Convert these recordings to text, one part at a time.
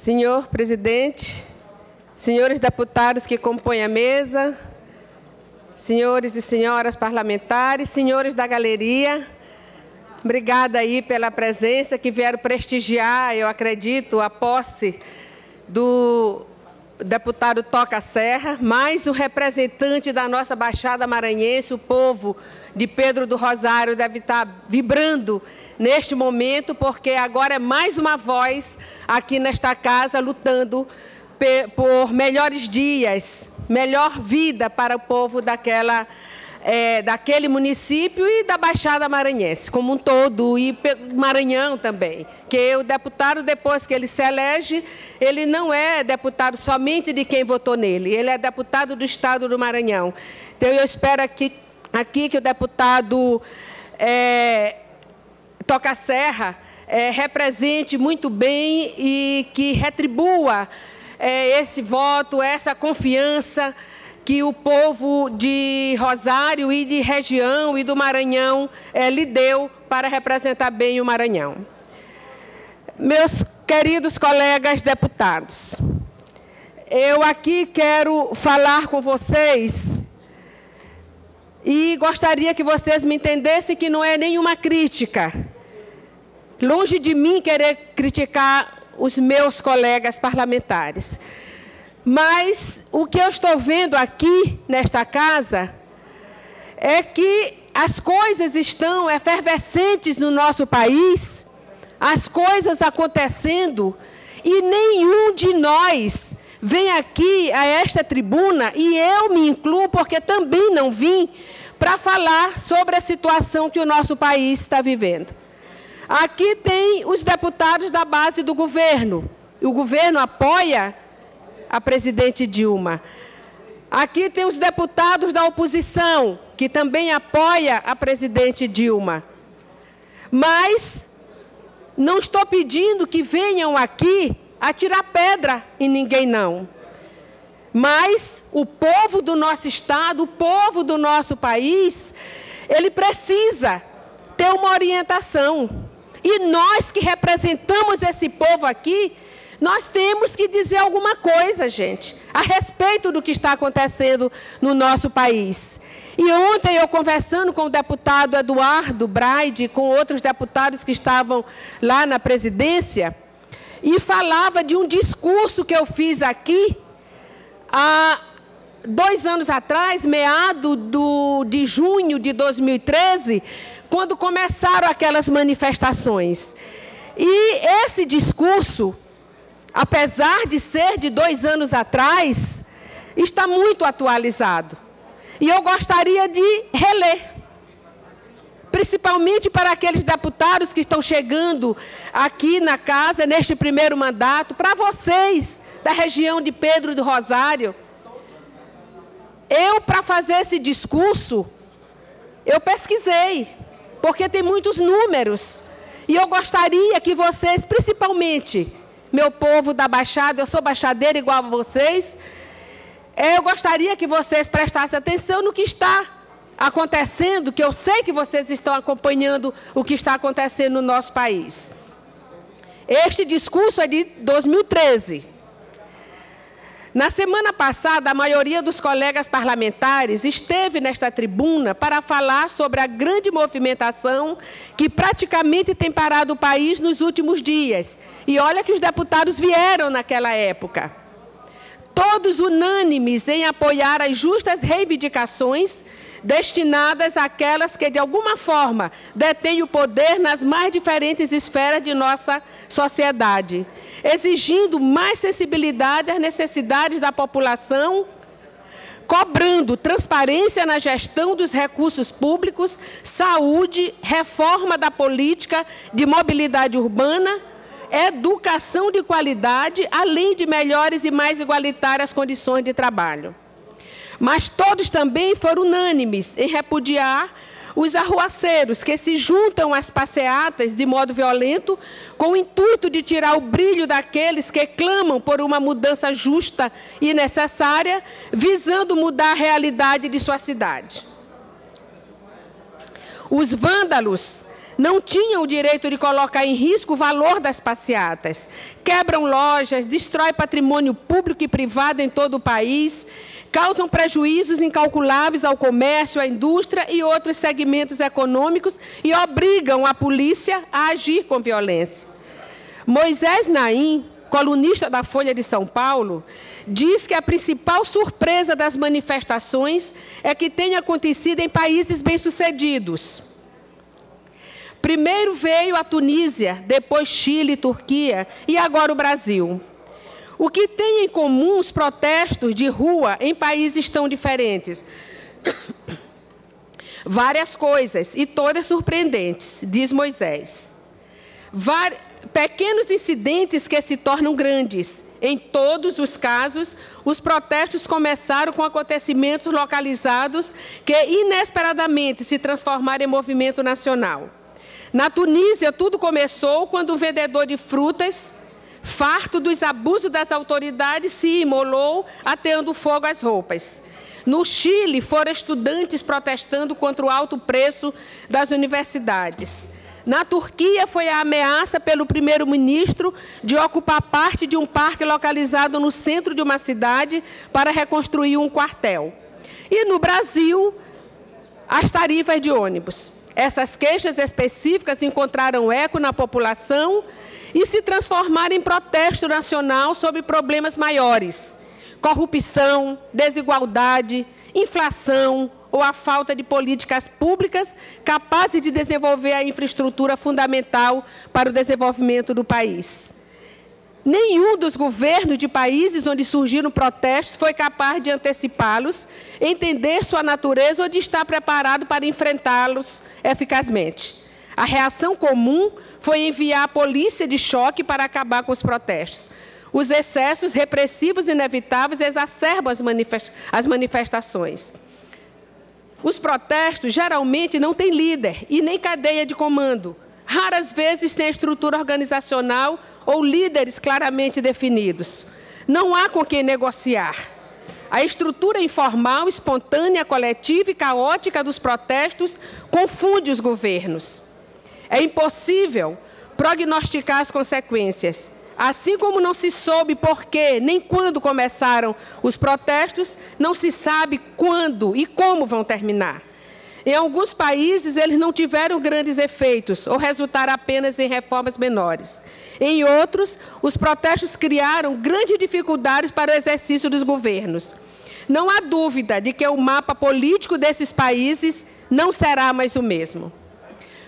Senhor presidente, senhores deputados que compõem a mesa, senhores e senhoras parlamentares, senhores da galeria, obrigada aí pela presença, que vieram prestigiar, eu acredito, a posse do deputado Toca Serra, mais um representante da nossa Baixada Maranhense, o povo de Pedro do Rosário deve estar vibrando neste momento, porque agora é mais uma voz aqui nesta casa lutando por melhores dias, melhor vida para o povo daquele município e da Baixada Maranhense como um todo, e Maranhão também, que o deputado, depois que ele se elege, ele não é deputado somente de quem votou nele, ele é deputado do Estado do Maranhão. Então, eu espero aqui que o deputado Toca Serra represente muito bem e que retribua esse voto, essa confiança que o povo de Rosário e de região e do Maranhão lhe deu para representar bem o Maranhão. Meus queridos colegas deputados, eu aqui quero falar com vocês e gostaria que vocês me entendessem que não é nenhuma crítica. Longe de mim querer criticar os meus colegas parlamentares. Mas o que eu estou vendo aqui nesta casa é que as coisas estão efervescentes no nosso país, as coisas acontecendo, e nenhum de nós vem aqui a esta tribuna, e eu me incluo porque também não vim, para falar sobre a situação que o nosso país está vivendo. Aqui tem os deputados da base do governo. O governo apoia a presidente Dilma. Aqui tem os deputados da oposição, que também apoia a presidente Dilma. Mas não estou pedindo que venham aqui atirar pedra em ninguém, não. Mas o povo do nosso Estado, o povo do nosso país, ele precisa ter uma orientação. E nós que representamos esse povo aqui, nós temos que dizer alguma coisa, gente, a respeito do que está acontecendo no nosso país. E ontem eu conversando com o deputado Eduardo Braide, com outros deputados que estavam lá na presidência, e falava de um discurso que eu fiz aqui, há 2 anos atrás, meado de junho de 2013, quando começaram aquelas manifestações. E esse discurso, apesar de ser de 2 anos atrás, está muito atualizado. E eu gostaria de reler, principalmente para aqueles deputados que estão chegando aqui na casa, neste primeiro mandato, para vocês, da região de Pedro do Rosário. Eu, para fazer esse discurso, eu pesquisei, porque tem muitos números. E eu gostaria que vocês, principalmente, meu povo da Baixada, eu sou baixadeira igual a vocês, eu gostaria que vocês prestassem atenção no que está acontecendo, que eu sei que vocês estão acompanhando o que está acontecendo no nosso país. Este discurso é de 2013. Na semana passada, a maioria dos colegas parlamentares esteve nesta tribuna para falar sobre a grande movimentação que praticamente tem parado o país nos últimos dias. E olha que os deputados vieram naquela época. Todos unânimes em apoiar as justas reivindicações destinadas àquelas que, de alguma forma, detêm o poder nas mais diferentes esferas de nossa sociedade, exigindo mais sensibilidade às necessidades da população, cobrando transparência na gestão dos recursos públicos, saúde, reforma da política de mobilidade urbana, educação de qualidade, além de melhores e mais igualitárias condições de trabalho. Mas todos também foram unânimes em repudiar os arruaceiros que se juntam às passeatas de modo violento com o intuito de tirar o brilho daqueles que clamam por uma mudança justa e necessária, visando mudar a realidade de sua cidade. Os vândalos não tinham o direito de colocar em risco o valor das passeatas, quebram lojas, destrói patrimônio público e privado em todo o país, causam prejuízos incalculáveis ao comércio, à indústria e outros segmentos econômicos e obrigam a polícia a agir com violência. Moisés Naim, colunista da Folha de São Paulo, diz que a principal surpresa das manifestações é que tem acontecido em países bem-sucedidos. Primeiro veio a Tunísia, depois Chile, Turquia e agora o Brasil. O que tem em comum os protestos de rua em países tão diferentes? Várias coisas, e todas surpreendentes, diz Moisés. Pequenos incidentes que se tornam grandes. Em todos os casos, os protestos começaram com acontecimentos localizados que inesperadamente se transformaram em movimento nacional. Na Tunísia, tudo começou quando um vendedor de frutas, farto dos abusos das autoridades, se imolou, ateando fogo às roupas. No Chile, foram estudantes protestando contra o alto preço das universidades. Na Turquia, foi a ameaça pelo primeiro-ministro de ocupar parte de um parque localizado no centro de uma cidade para reconstruir um quartel. E no Brasil, as tarifas de ônibus. Essas queixas específicas encontraram eco na população e se transformaram em protesto nacional sobre problemas maiores: corrupção, desigualdade, inflação ou a falta de políticas públicas capazes de desenvolver a infraestrutura fundamental para o desenvolvimento do país. Nenhum dos governos de países onde surgiram protestos foi capaz de antecipá-los, entender sua natureza ou de estar preparado para enfrentá-los eficazmente. A reação comum foi enviar a polícia de choque para acabar com os protestos. Os excessos repressivos inevitáveis exacerbam as manifestações. Os protestos geralmente não têm líder e nem cadeia de comando. Raras vezes têm estrutura organizacional ou líderes claramente definidos. Não há com quem negociar. A estrutura informal, espontânea, coletiva e caótica dos protestos confunde os governos. É impossível prognosticar as consequências. Assim como não se soube por que nem quando começaram os protestos, não se sabe quando e como vão terminar. Em alguns países, eles não tiveram grandes efeitos ou resultaram apenas em reformas menores. Em outros, os protestos criaram grandes dificuldades para o exercício dos governos. Não há dúvida de que o mapa político desses países não será mais o mesmo.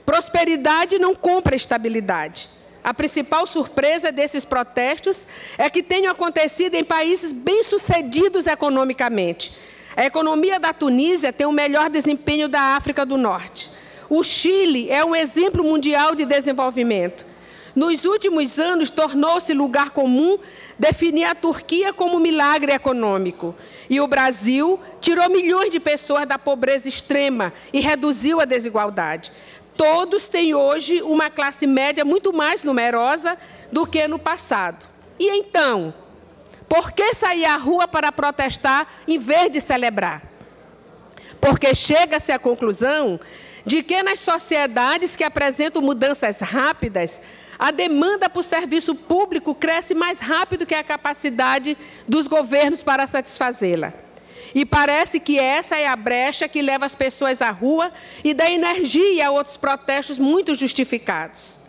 Prosperidade não compra estabilidade. A principal surpresa desses protestos é que tenham acontecido em países bem-sucedidos economicamente. A economia da Tunísia tem o melhor desempenho da África do Norte. O Chile é um exemplo mundial de desenvolvimento. Nos últimos anos, tornou-se lugar comum definir a Turquia como milagre econômico. E o Brasil tirou milhões de pessoas da pobreza extrema e reduziu a desigualdade. Todos têm hoje uma classe média muito mais numerosa do que no passado. E então, por que sair à rua para protestar em vez de celebrar? Porque chega-se à conclusão de que nas sociedades que apresentam mudanças rápidas, a demanda por serviço público cresce mais rápido que a capacidade dos governos para satisfazê-la. E parece que essa é a brecha que leva as pessoas à rua e dá energia a outros protestos muito justificados.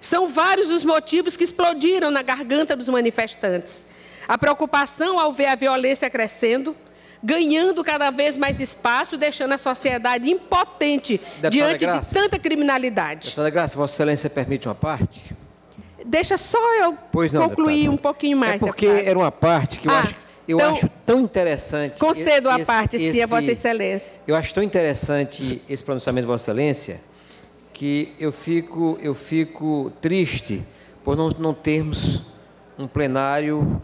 São vários os motivos que explodiram na garganta dos manifestantes. A preocupação ao ver a violência crescendo, ganhando cada vez mais espaço, deixando a sociedade impotente diante de tanta criminalidade. Deputada Graça, Vossa Excelência permite uma parte? Deixa só eu concluir um pouquinho mais, porque deputado. Era uma parte que eu acho tão interessante. Concedo a parte, sim, a Vossa Excelência. Eu acho tão interessante esse pronunciamento de Vossa Excelência que eu fico triste por não termos um plenário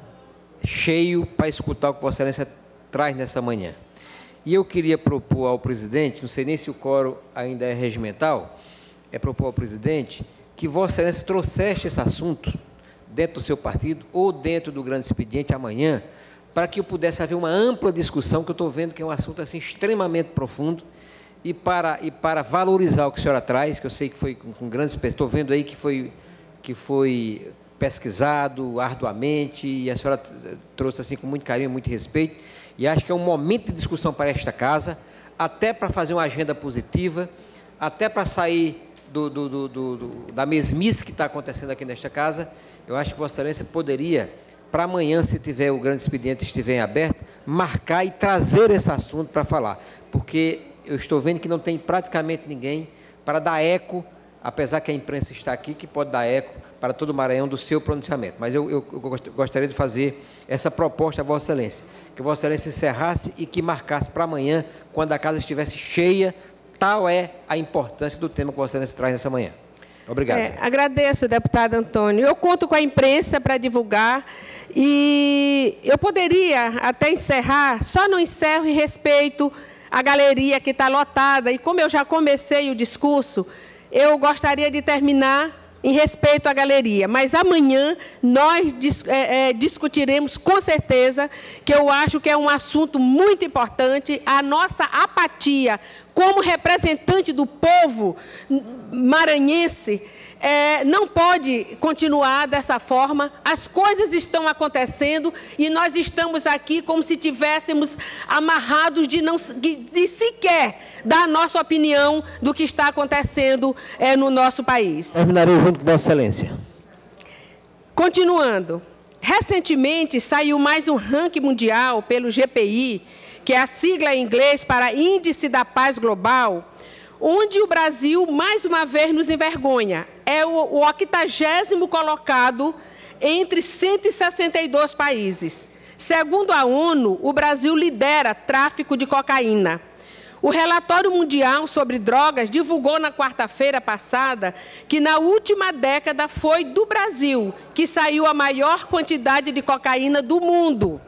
cheio para escutar o que Vossa Excelência traz nessa manhã. E eu queria propor ao presidente, não sei nem se o quórum ainda é regimental, propor ao presidente que Vossa Excelência trouxesse esse assunto dentro do seu partido ou dentro do grande expediente amanhã, para que eu pudesse haver uma ampla discussão, que eu estou vendo que é um assunto assim, extremamente profundo e para valorizar o que a senhora traz, que eu sei que foi com grandes pessoas, estou vendo aí que foi pesquisado arduamente, e a senhora trouxe assim com muito carinho, muito respeito, e acho que é um momento de discussão para esta casa, até para fazer uma agenda positiva, até para sair da mesmice que está acontecendo aqui nesta casa. Eu acho que Vossa Excelência poderia, para amanhã, se tiver o grande expediente estiver aberto, marcar e trazer esse assunto para falar, porque eu estou vendo que não tem praticamente ninguém para dar eco, apesar que a imprensa está aqui, que pode dar eco para todo o Maranhão do seu pronunciamento. Mas eu gostaria de fazer essa proposta a Vossa Excelência, que Vossa Excelência encerrasse e que marcasse para amanhã, quando a casa estivesse cheia. Tal é a importância do tema que Vossa Excelência traz nessa manhã. Obrigado. Agradeço, deputado Antônio. Eu conto com a imprensa para divulgar, e eu poderia até encerrar, só não encerro em respeito à galeria que está lotada, e como eu já comecei o discurso, eu gostaria de terminar em respeito à galeria, mas amanhã nós discutiremos com certeza, que eu acho que é um assunto muito importante, a nossa apatia como representante do povo maranhense não pode continuar dessa forma. As coisas estão acontecendo e nós estamos aqui como se tivéssemos amarrados de sequer dar a nossa opinião do que está acontecendo no nosso país. Terminarei junto com Vossa Excelência. Continuando, recentemente saiu mais um ranking mundial pelo GPI, que é a sigla em inglês para Índice da Paz Global, onde o Brasil, mais uma vez, nos envergonha. É o 80º colocado entre 162 países. Segundo a ONU, o Brasil lidera tráfico de cocaína. O relatório mundial sobre drogas divulgou na quarta-feira passada que na última década foi do Brasil que saiu a maior quantidade de cocaína do mundo.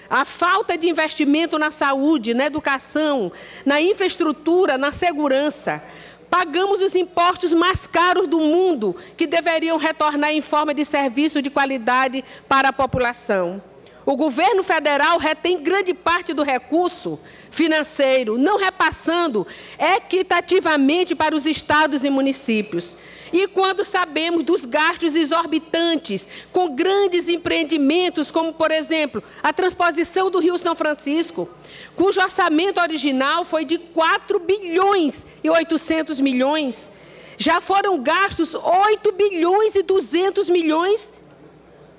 A falta de investimento na saúde, na educação, na infraestrutura, na segurança. Pagamos os impostos mais caros do mundo, que deveriam retornar em forma de serviço de qualidade para a população. O governo federal retém grande parte do recurso financeiro, não repassando equitativamente para os estados e municípios. E quando sabemos dos gastos exorbitantes com grandes empreendimentos, como, por exemplo, a transposição do Rio São Francisco, cujo orçamento original foi de 4 bilhões e 800 milhões, já foram gastos 8 bilhões e 200 milhões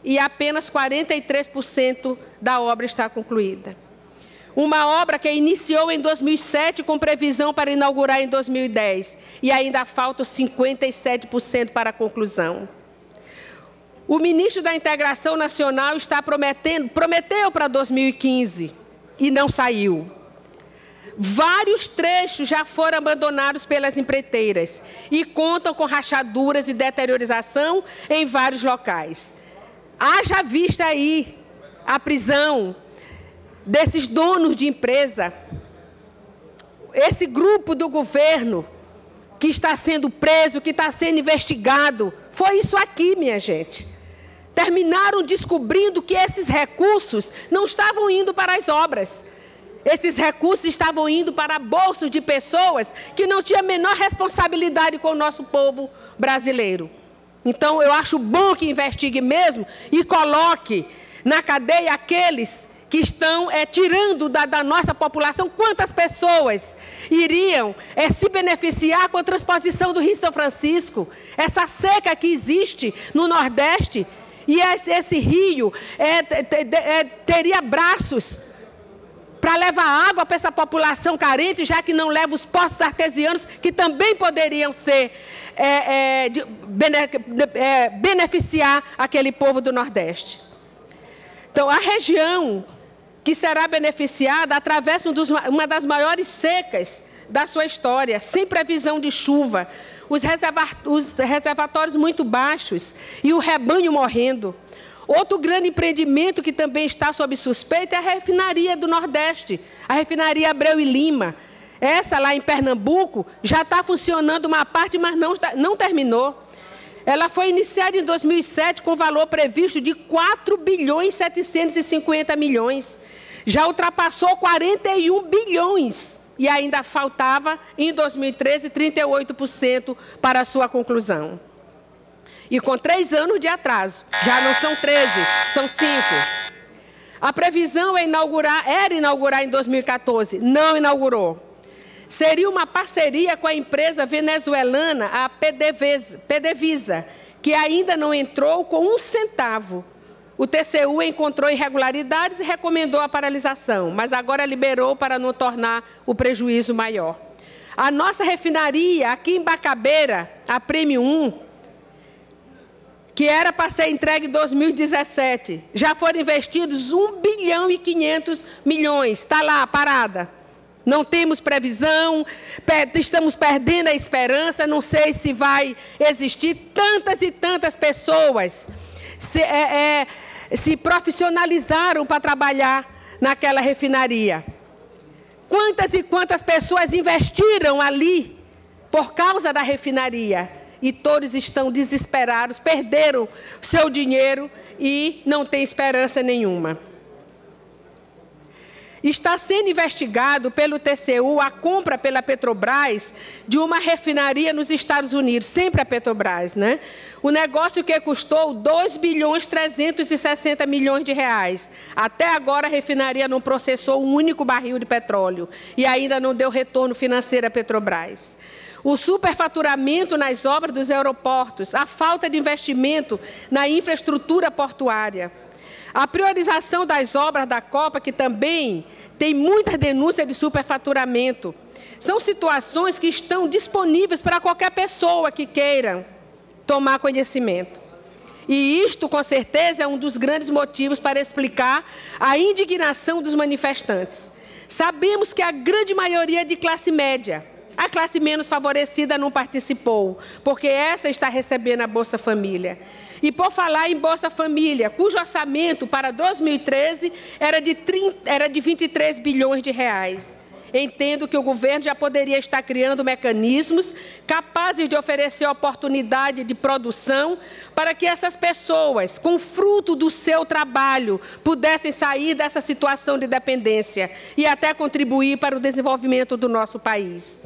e apenas 43% da obra está concluída. Uma obra que iniciou em 2007 com previsão para inaugurar em 2010 e ainda falta 57% para a conclusão. O ministro da Integração Nacional está prometeu para 2015 e não saiu. Vários trechos já foram abandonados pelas empreiteiras e contam com rachaduras e deteriorização em vários locais. Haja vista aí a prisão desses donos de empresa, esse grupo do governo que está sendo preso, que está sendo investigado. Foi isso aqui, minha gente. Terminaram descobrindo que esses recursos não estavam indo para as obras. Esses recursos estavam indo para bolsos de pessoas que não tinham a menor responsabilidade com o nosso povo brasileiro. Então, eu acho bom que investigue mesmo e coloque na cadeia aqueles que estão tirando da nossa população. Quantas pessoas iriam se beneficiar com a transposição do Rio São Francisco? Essa seca que existe no Nordeste, e esse rio teria braços para levar água para essa população carente, já que não leva os poços artesianos, que também poderiam ser beneficiar aquele povo do Nordeste. Então, a região que será beneficiada atravessa uma das maiores secas da sua história, sem previsão de chuva, os reservatórios muito baixos e o rebanho morrendo. Outro grande empreendimento que também está sob suspeita é a refinaria do Nordeste, a refinaria Abreu e Lima. Essa lá em Pernambuco já está funcionando uma parte, mas não terminou. Ela foi iniciada em 2007 com valor previsto de 4 bilhões e 750 milhões. Já ultrapassou 41 bilhões e ainda faltava, em 2013, 38% para a sua conclusão. E com 3 anos de atraso, já não são 13, são 5. A previsão era inaugurar em 2014, não inaugurou. Seria uma parceria com a empresa venezuelana, a PDVSA, que ainda não entrou com 1 centavo. O TCU encontrou irregularidades e recomendou a paralisação, mas agora liberou para não tornar o prejuízo maior. A nossa refinaria, aqui em Bacabeira, a Premium 1, que era para ser entregue em 2017, já foram investidos 1 bilhão e 500 milhões, está lá, parada. Não temos previsão, estamos perdendo a esperança, não sei se vai existir. Tantas e tantas pessoas se profissionalizaram para trabalhar naquela refinaria. Quantas e quantas pessoas investiram ali por causa da refinaria? E todos estão desesperados, perderam seu dinheiro e não têm esperança nenhuma. Está sendo investigado pelo TCU a compra pela Petrobras de uma refinaria nos Estados Unidos, sempre a Petrobras, né? O negócio que custou 2,360 bilhões de reais. Até agora a refinaria não processou um único barril de petróleo e ainda não deu retorno financeiro à Petrobras. O superfaturamento nas obras dos aeroportos, a falta de investimento na infraestrutura portuária. A priorização das obras da Copa, que também tem muitas denúncias de superfaturamento. São situações que estão disponíveis para qualquer pessoa que queira tomar conhecimento. E isto, com certeza, é um dos grandes motivos para explicar a indignação dos manifestantes. Sabemos que a grande maioria é de classe média. A classe menos favorecida não participou, porque essa está recebendo a Bolsa Família. E por falar em Bolsa Família, cujo orçamento para 2013 era de 23 bilhões de reais. Entendo que o governo já poderia estar criando mecanismos capazes de oferecer oportunidade de produção para que essas pessoas, com fruto do seu trabalho, pudessem sair dessa situação de dependência e até contribuir para o desenvolvimento do nosso país.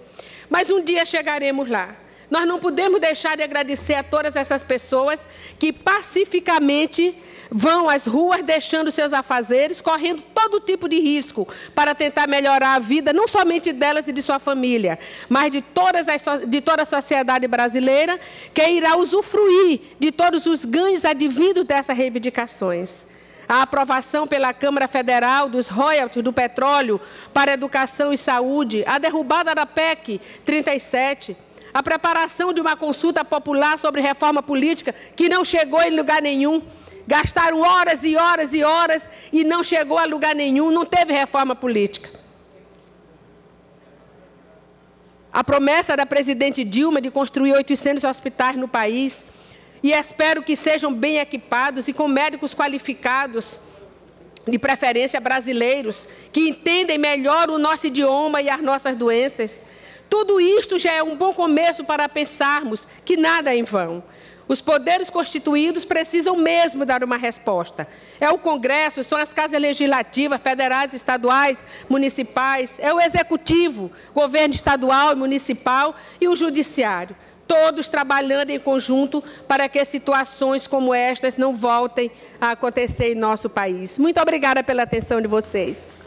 Mas um dia chegaremos lá. Nós não podemos deixar de agradecer a todas essas pessoas que pacificamente vão às ruas deixando seus afazeres, correndo todo tipo de risco para tentar melhorar a vida, não somente delas e de sua família, mas de toda a sociedade brasileira, que irá usufruir de todos os ganhos advindos dessas reivindicações. A aprovação pela Câmara Federal dos royalties do petróleo para educação e saúde, a derrubada da PEC 37, a preparação de uma consulta popular sobre reforma política, que não chegou em lugar nenhum. Gastaram horas e horas e horas e não chegou a lugar nenhum, não teve reforma política. A promessa da presidente Dilma de construir 800 hospitais no país, e espero que sejam bem equipados e com médicos qualificados, de preferência brasileiros, que entendem melhor o nosso idioma e as nossas doenças. Tudo isto já é um bom começo para pensarmos que nada é em vão. Os poderes constituídos precisam mesmo dar uma resposta. É o Congresso, são as casas legislativas, federais, estaduais, municipais, é o Executivo, governo estadual e municipal e o Judiciário. Todos trabalhando em conjunto para que situações como estas não voltem a acontecer em nosso país. Muito obrigada pela atenção de vocês.